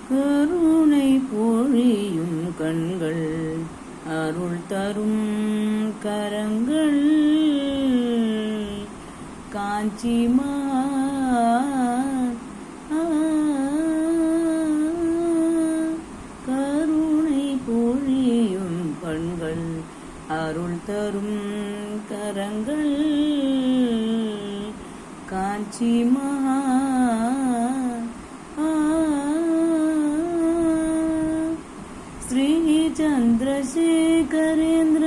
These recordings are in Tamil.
கருணை பொழியும் கண்கள் அருள் தரும் கரங்கள் காஞ்சிமா கருணை பொழியும் கண்கள் அருள் தரும் கரங்கள் காஞ்சிமா श्री चंद्रशेखरेंद्र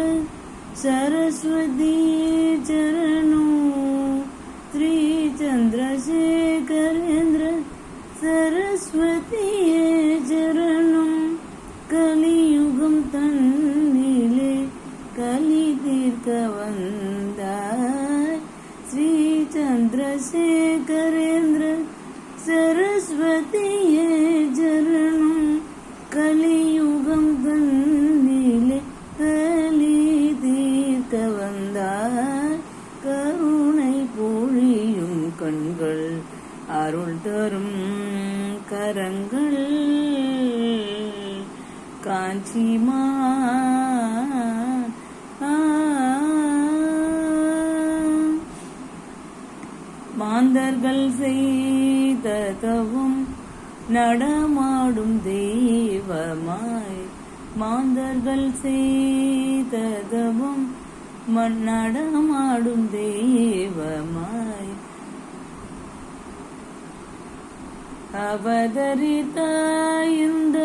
सरस्वती चरणों श्री चंद्रशेखरेंद्र सरस्वती चरणों कलियुगम तन्निले कलि तीर्थ वंदाय श्री चंद्रशेखरेंद्र सरस्वती चरणों கலியுகம் தன்னிலே கலி தீர்க்க வந்தாய் கருணை பொழியும் கண்கள் அருள் தரும் கரங்கள் காஞ்சிமா மாந்தர்கள் செய்த தவம் நடமாடும் தெய்வமாய் மாந்தர்கள் செய்த தவம் நடமாடும் தெய்வமாய் அவதரித்தாய் இந்த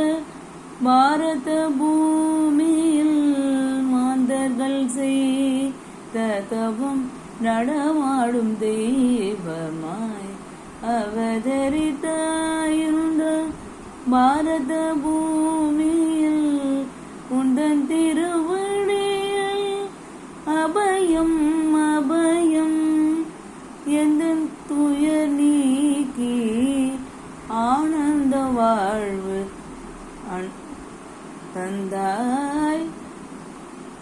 பாரத பூமியில் மாந்தர்கள் செய்த தவம் நடமாடும் தெய்வமாய் அவதரித்தாயிருந்த பாரத பூமியில் உந்தன் திருவடியில் அபயம் அபயம் எந்த துயர் நீக்கி ஆனந்த வாழ்வு தந்தாய்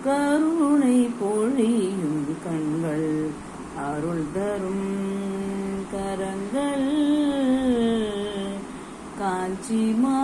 கருணை பொழியும் கண்கள் அருள் தரும் கரங்கள் காஞ்சிமா